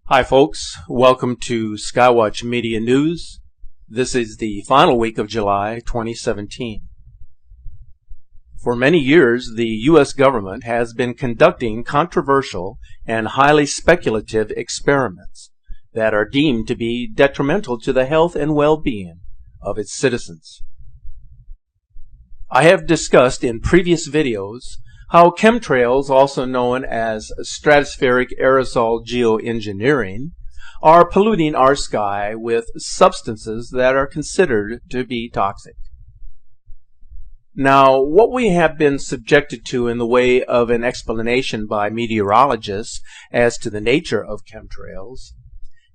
Hi folks, welcome to Skywatch Media News. This is the final week of July 2017. For many years, the U.S. government has been conducting controversial and highly speculative experiments that are deemed to be detrimental to the health and well-being of its citizens. I have discussed in previous videos how chemtrails, also known as stratospheric aerosol geoengineering, are polluting our sky with substances that are considered to be toxic. Now, what we have been subjected to in the way of an explanation by meteorologists as to the nature of chemtrails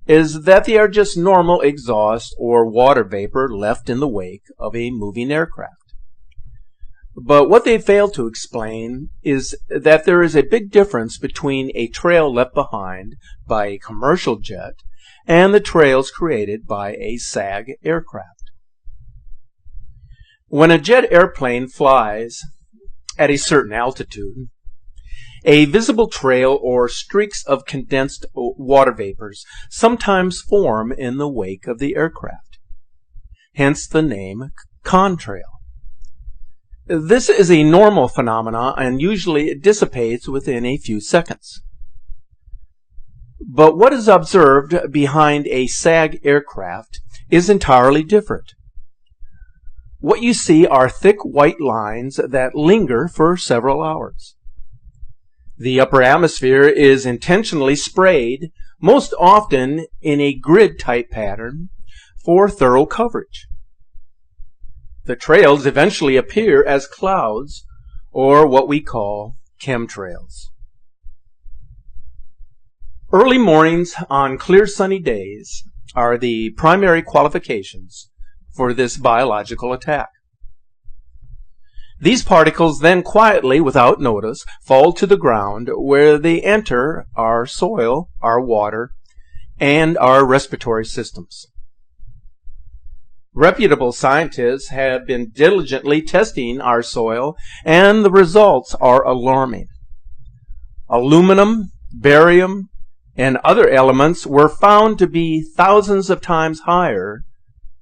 is that they are just normal exhaust or water vapor left in the wake of a moving aircraft. But what they fail to explain is that there is a big difference between a trail left behind by a commercial jet and the trails created by a SAG aircraft. When a jet airplane flies at a certain altitude, a visible trail or streaks of condensed water vapors sometimes form in the wake of the aircraft, hence the name contrail. This is a normal phenomenon and usually it dissipates within a few seconds. But what is observed behind a SAG aircraft is entirely different. What you see are thick white lines that linger for several hours. The upper atmosphere is intentionally sprayed, most often in a grid-type pattern, for thorough coverage. The trails eventually appear as clouds, or what we call chemtrails. Early mornings on clear sunny days are the primary qualifications for this biological attack. These particles then quietly, without notice, fall to the ground where they enter our soil, our water, and our respiratory systems. Reputable scientists have been diligently testing our soil, and the results are alarming. Aluminum, barium, and other elements were found to be thousands of times higher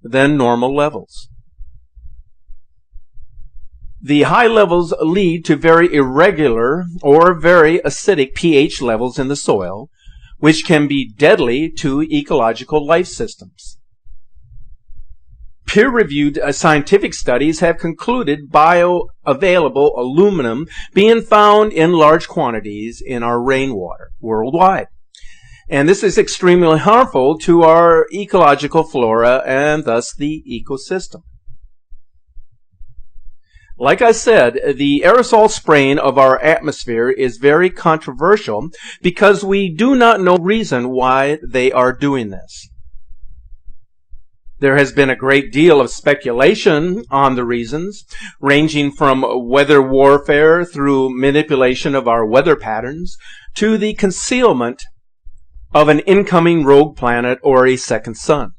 than normal levels. The high levels lead to very irregular or very acidic pH levels in the soil, which can be deadly to ecological life systems. Peer-reviewed scientific studies have concluded bioavailable aluminum being found in large quantities in our rainwater worldwide. And this is extremely harmful to our ecological flora and thus the ecosystem. Like I said, the aerosol spraying of our atmosphere is very controversial because we do not know the reason why they are doing this. There has been a great deal of speculation on the reasons, ranging from weather warfare through manipulation of our weather patterns to the concealment of an incoming rogue planet or a second sun.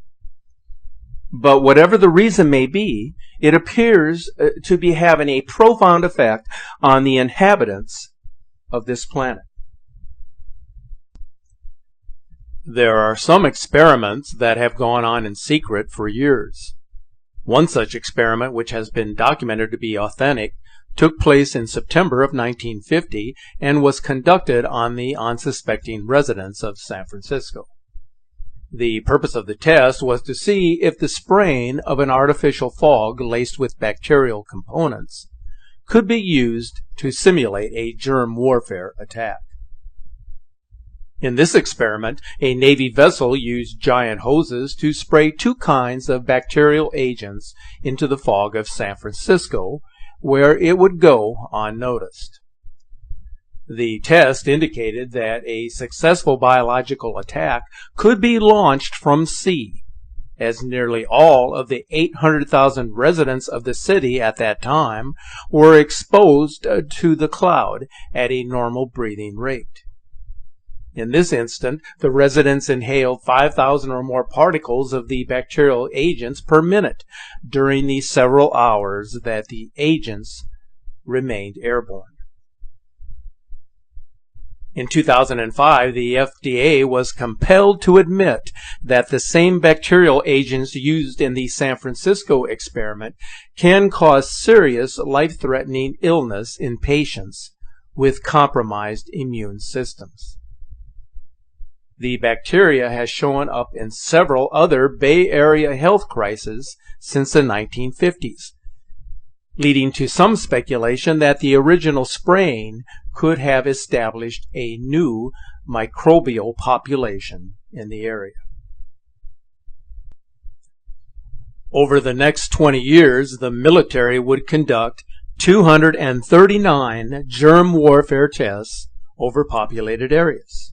But whatever the reason may be, it appears to be having a profound effect on the inhabitants of this planet. There are some experiments that have gone on in secret for years. One such experiment, which has been documented to be authentic, took place in September of 1950 and was conducted on the unsuspecting residents of San Francisco. The purpose of the test was to see if the spraying of an artificial fog laced with bacterial components could be used to simulate a germ warfare attack. In this experiment, a Navy vessel used giant hoses to spray two kinds of bacterial agents into the fog of San Francisco, where it would go unnoticed. The test indicated that a successful biological attack could be launched from sea, as nearly all of the 800,000 residents of the city at that time were exposed to the cloud at a normal breathing rate. In this instant, the residents inhaled 5,000 or more particles of the bacterial agents per minute during the several hours that the agents remained airborne. In 2005, the FDA was compelled to admit that the same bacterial agents used in the San Francisco experiment can cause serious life-threatening illness in patients with compromised immune systems. The bacteria has shown up in several other Bay Area health crises since the 1950s, leading to some speculation that the original strain could have established a new microbial population in the area. Over the next 20 years, the military would conduct 239 germ warfare tests over populated areas,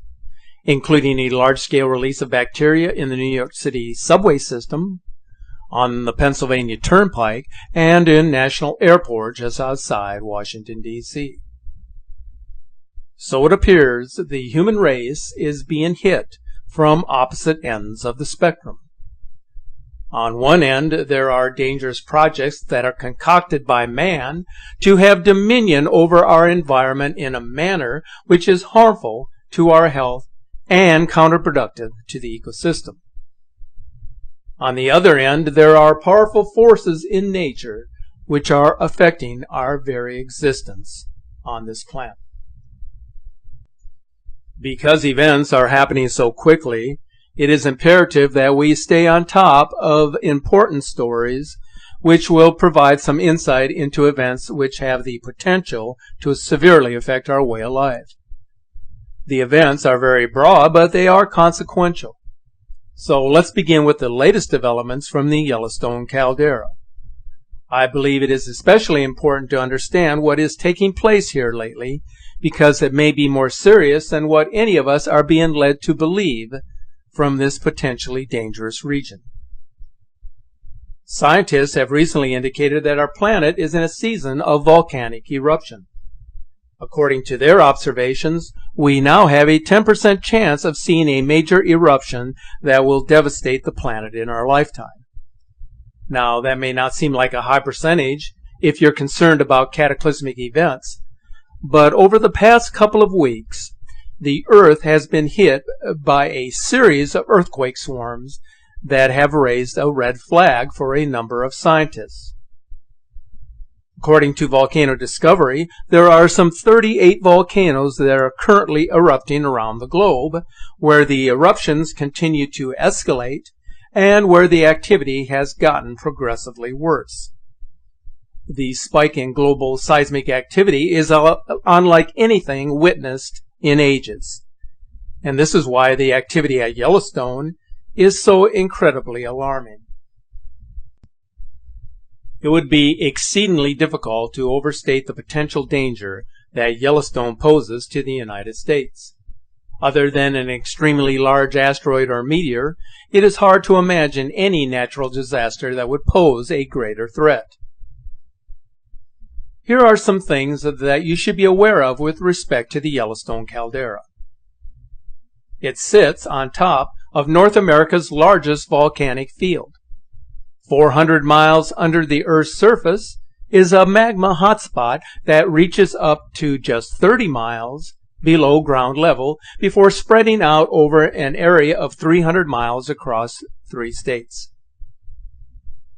including a large-scale release of bacteria in the New York City subway system, on the Pennsylvania Turnpike, and in national airports just outside Washington, D.C. So it appears the human race is being hit from opposite ends of the spectrum. On one end, there are dangerous projects that are concocted by man to have dominion over our environment in a manner which is harmful to our health and counterproductive to the ecosystem. On the other end, there are powerful forces in nature which are affecting our very existence on this planet. Because events are happening so quickly, it is imperative that we stay on top of important stories which will provide some insight into events which have the potential to severely affect our way of life. The events are very broad, but they are consequential. So let's begin with the latest developments from the Yellowstone caldera. I believe it is especially important to understand what is taking place here lately, because it may be more serious than what any of us are being led to believe from this potentially dangerous region. Scientists have recently indicated that our planet is in a season of volcanic eruption. According to their observations, we now have a 10% chance of seeing a major eruption that will devastate the planet in our lifetime. Now, that may not seem like a high percentage if you're concerned about cataclysmic events, but over the past couple of weeks, the Earth has been hit by a series of earthquake swarms that have raised a red flag for a number of scientists. According to Volcano Discovery, there are some 38 volcanoes that are currently erupting around the globe, where the eruptions continue to escalate and where the activity has gotten progressively worse. The spike in global seismic activity is unlike anything witnessed in ages, and this is why the activity at Yellowstone is so incredibly alarming. It would be exceedingly difficult to overstate the potential danger that Yellowstone poses to the United States. Other than an extremely large asteroid or meteor, it is hard to imagine any natural disaster that would pose a greater threat. Here are some things that you should be aware of with respect to the Yellowstone caldera. It sits on top of North America's largest volcanic field. 400 miles under the Earth's surface is a magma hotspot that reaches up to just 30 miles below ground level before spreading out over an area of 300 miles across 3 states.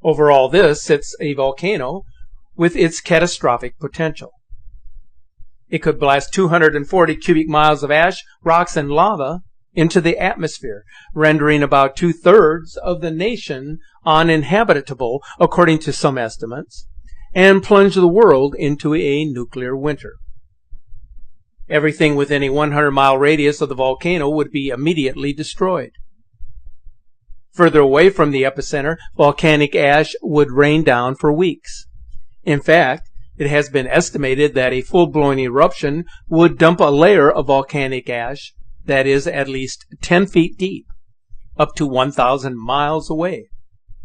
Over all this sits a volcano with its catastrophic potential. It could blast 240 cubic miles of ash, rocks, and lava into the atmosphere, rendering about 2/3 of the nation uninhabitable, according to some estimates, and plunge the world into a nuclear winter. Everything within a 100-mile radius of the volcano would be immediately destroyed. Further away from the epicenter, volcanic ash would rain down for weeks. In fact, it has been estimated that a full-blown eruption would dump a layer of volcanic ash that is at least 10 feet deep, up to 1,000 miles away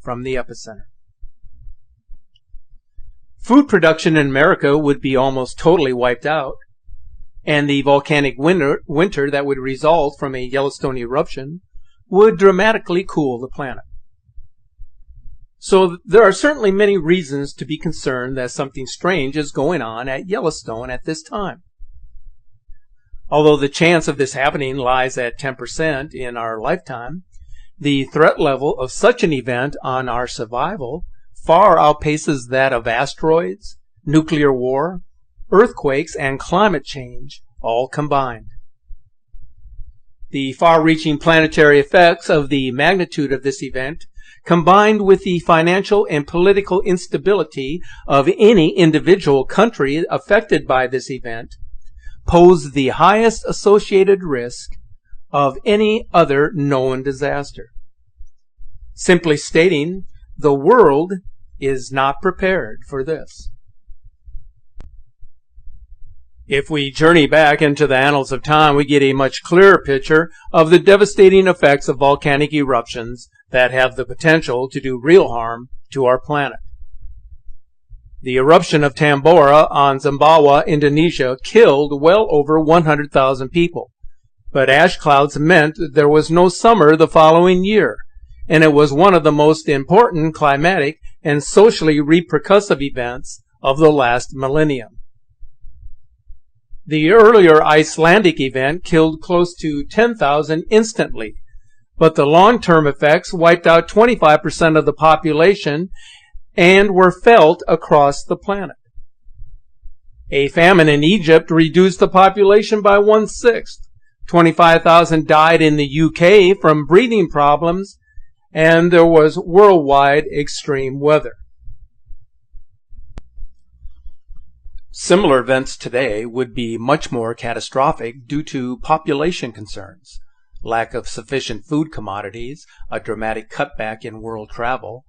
from the epicenter. Food production in America would be almost totally wiped out, and the volcanic winter that would result from a Yellowstone eruption would dramatically cool the planet. So there are certainly many reasons to be concerned that something strange is going on at Yellowstone at this time. Although the chance of this happening lies at 10% in our lifetime, the threat level of such an event on our survival far outpaces that of asteroids, nuclear war, earthquakes, and climate change all combined. The far-reaching planetary effects of the magnitude of this event, combined with the financial and political instability of any individual country affected by this event, pose the highest associated risk of any other known disaster. Simply stating, the world is not prepared for this. If we journey back into the annals of time, we get a much clearer picture of the devastating effects of volcanic eruptions that have the potential to do real harm to our planet. The eruption of Tambora on Sumbawa, Indonesia, killed well over 100,000 people, but ash clouds meant there was no summer the following year, and it was one of the most important climatic and socially repercussive events of the last millennium. The earlier Icelandic event killed close to 10,000 instantly, but the long-term effects wiped out 25% of the population and were felt across the planet. A famine in Egypt reduced the population by 1/6. 25,000 died in the UK from breathing problems, and there was worldwide extreme weather. Similar events today would be much more catastrophic due to population concerns, lack of sufficient food commodities, a dramatic cutback in world travel,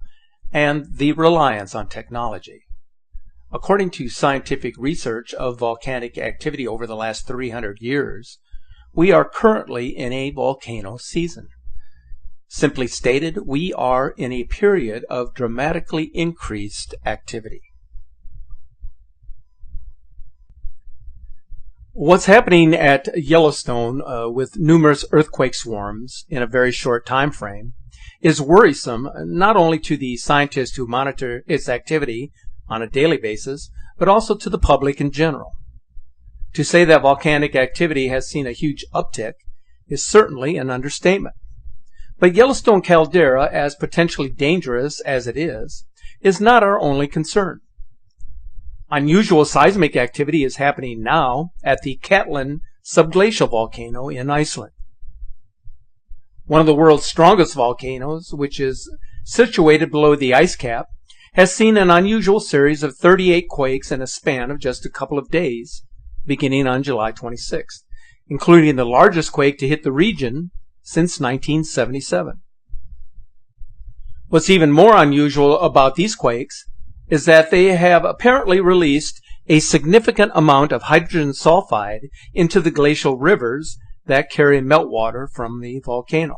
and the reliance on technology. According to scientific research of volcanic activity over the last 300 years, we are currently in a volcano season. Simply stated, we are in a period of dramatically increased activity. What's happening at Yellowstone with numerous earthquake swarms in a very short time frame is worrisome not only to the scientists who monitor its activity on a daily basis, but also to the public in general. To say that volcanic activity has seen a huge uptick is certainly an understatement. But Yellowstone caldera, as potentially dangerous as it is not our only concern. Unusual seismic activity is happening now at the Katlan subglacial volcano in Iceland. One of the world's strongest volcanoes, which is situated below the ice cap, has seen an unusual series of 38 quakes in a span of just a couple of days, beginning on July 26th, including the largest quake to hit the region since 1977. What's even more unusual about these quakes is that they have apparently released a significant amount of hydrogen sulfide into the glacial rivers that carry meltwater from the volcano.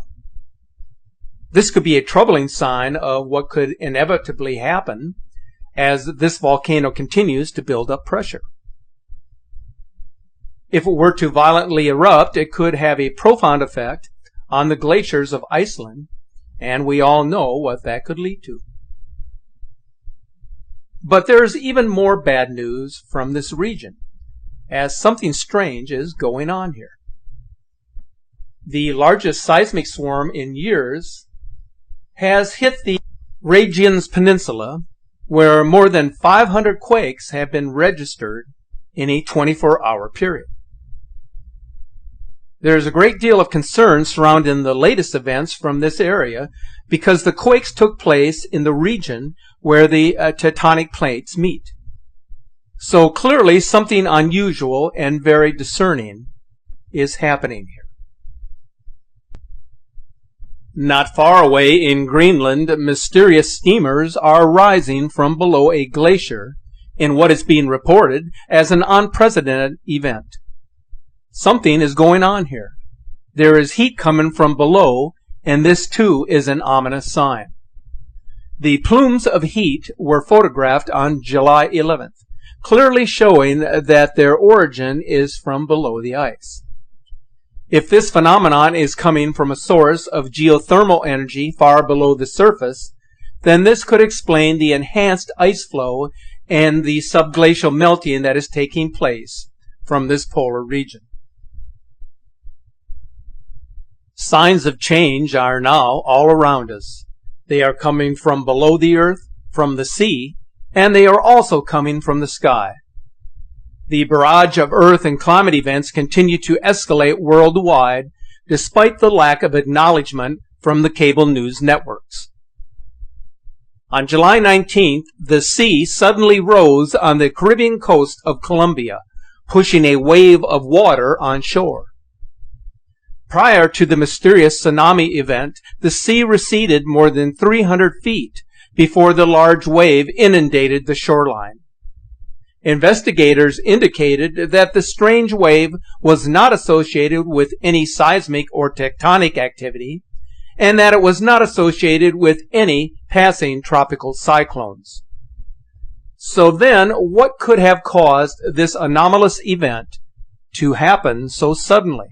This could be a troubling sign of what could inevitably happen as this volcano continues to build up pressure. If it were to violently erupt, it could have a profound effect on the glaciers of Iceland, and we all know what that could lead to. But there's even more bad news from this region, as something strange is going on here. The largest seismic swarm in years has hit the Rhegians Peninsula, where more than 500 quakes have been registered in a 24-hour period. There's a great deal of concern surrounding the latest events from this area because the quakes took place in the region where the tectonic plates meet. So clearly something unusual and very discerning is happening here. Not far away in Greenland, mysterious steamers are rising from below a glacier in what is being reported as an unprecedented event. Something is going on here. There is heat coming from below, and this too is an ominous sign. The plumes of heat were photographed on July 11th, clearly showing that their origin is from below the ice. If this phenomenon is coming from a source of geothermal energy far below the surface, then this could explain the enhanced ice flow and the subglacial melting that is taking place from this polar region. Signs of change are now all around us. They are coming from below the earth, from the sea, and they are also coming from the sky. The barrage of earth and climate events continue to escalate worldwide despite the lack of acknowledgement from the cable news networks. On July 19th, the sea suddenly rose on the Caribbean coast of Colombia, pushing a wave of water on shore. Prior to the mysterious tsunami event, the sea receded more than 300 feet before the large wave inundated the shoreline. Investigators indicated that the strange wave was not associated with any seismic or tectonic activity, and that it was not associated with any passing tropical cyclones. So then, what could have caused this anomalous event to happen so suddenly?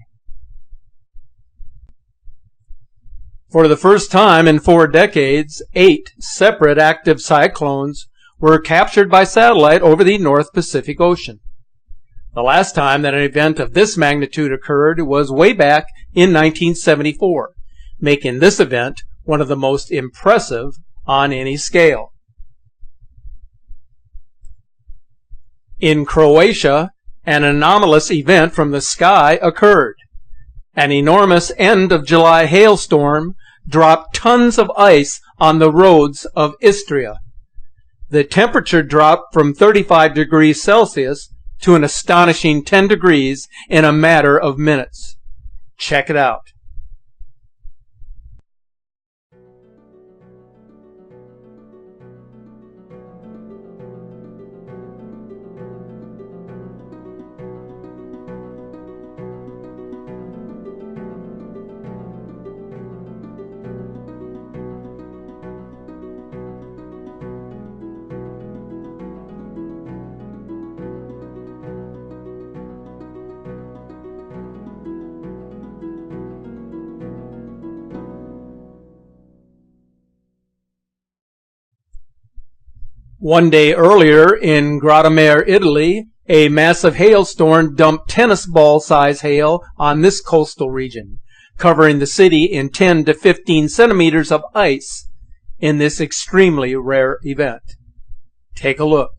For the first time in 4 decades, 8 separate active cyclones were captured by satellite over the North Pacific Ocean. The last time that an event of this magnitude occurred was way back in 1974, making this event one of the most impressive on any scale. In Croatia, an anomalous event from the sky occurred. An enormous end-of-July hailstorm dropped tons of ice on the roads of Istria. The temperature dropped from 35 degrees Celsius to an astonishing 10 degrees in a matter of minutes. Check it out. One day earlier in Grottammare, Italy, a massive hailstorm dumped tennis ball size hail on this coastal region, covering the city in 10 to 15 centimeters of ice in this extremely rare event. Take a look.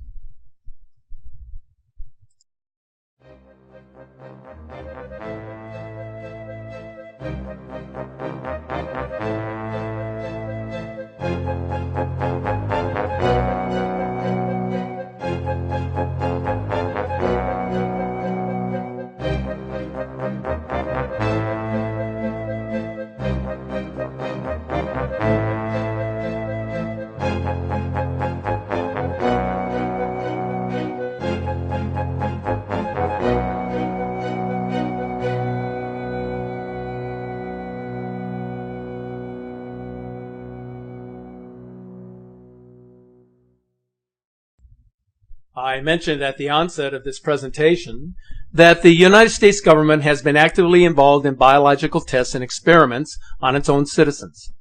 I mentioned at the onset of this presentation that the United States government has been actively involved in biological tests and experiments on its own citizens,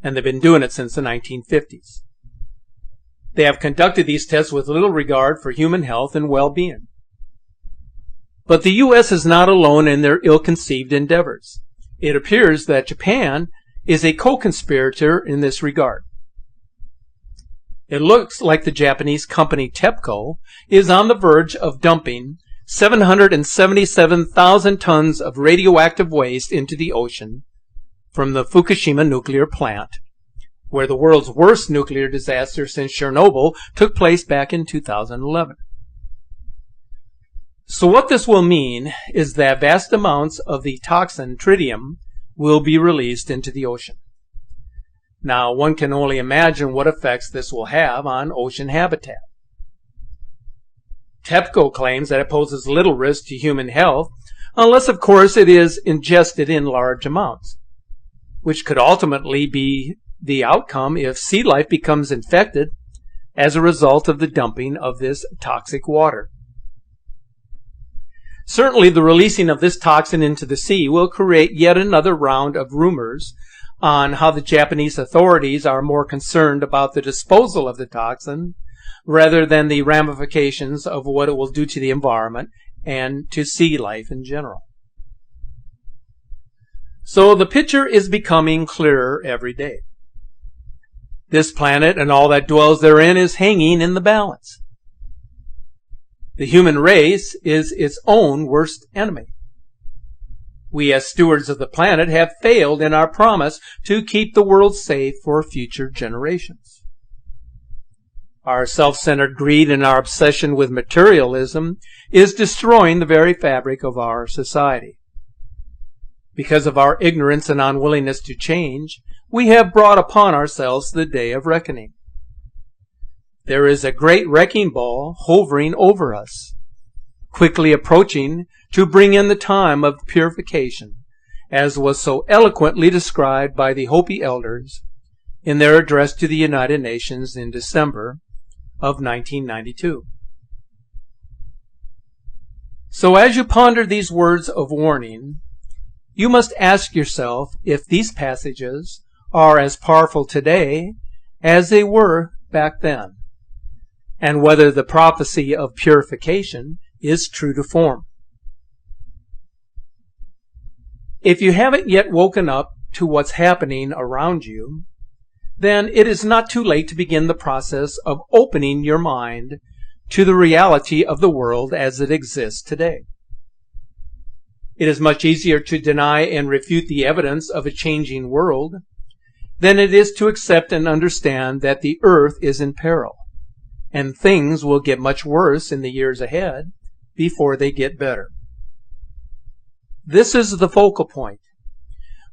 and they've been doing it since the 1950s. They have conducted these tests with little regard for human health and well-being. But the U.S. is not alone in their ill-conceived endeavors. It appears that Japan is a co-conspirator in this regard. It looks like the Japanese company TEPCO is on the verge of dumping 777,000 tons of radioactive waste into the ocean from the Fukushima nuclear plant, where the world's worst nuclear disaster since Chernobyl took place back in 2011. So what this will mean is that vast amounts of the toxin tritium will be released into the ocean. Now, one can only imagine what effects this will have on ocean habitat. TEPCO claims that it poses little risk to human health, unless, of course, it is ingested in large amounts, which could ultimately be the outcome if sea life becomes infected as a result of the dumping of this toxic water. Certainly, the releasing of this toxin into the sea will create yet another round of rumors on how the Japanese authorities are more concerned about the disposal of the toxin rather than the ramifications of what it will do to the environment and to sea life in general. So the picture is becoming clearer every day. This planet and all that dwells therein is hanging in the balance. The human race is its own worst enemy. We as stewards of the planet have failed in our promise to keep the world safe for future generations. Our self-centered greed and our obsession with materialism is destroying the very fabric of our society. Because of our ignorance and unwillingness to change, we have brought upon ourselves the day of reckoning. There is a great wrecking ball hovering over us, quickly approaching to bring in the time of purification, as was so eloquently described by the Hopi elders in their address to the United Nations in December of 1992. So as you ponder these words of warning, you must ask yourself if these passages are as powerful today as they were back then, and whether the prophecy of purification is true to form. If you haven't yet woken up to what's happening around you, then it is not too late to begin the process of opening your mind to the reality of the world as it exists today. It is much easier to deny and refute the evidence of a changing world than it is to accept and understand that the earth is in peril, and things will get much worse in the years ahead before they get better. This is the focal point.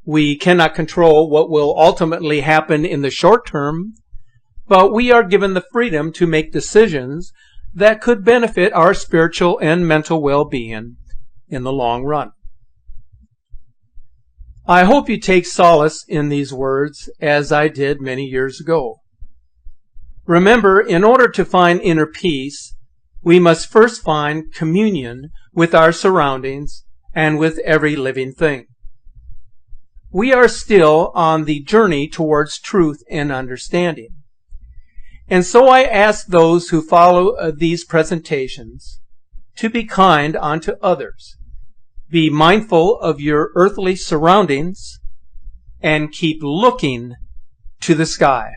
We cannot control what will ultimately happen in the short term, but we are given the freedom to make decisions that could benefit our spiritual and mental well-being in the long run. I hope you take solace in these words as I did many years ago. Remember, in order to find inner peace, we must first find communion with our surroundings and with every living thing. We are still on the journey towards truth and understanding. And so I ask those who follow these presentations to be kind unto others, be mindful of your earthly surroundings, and keep looking to the sky.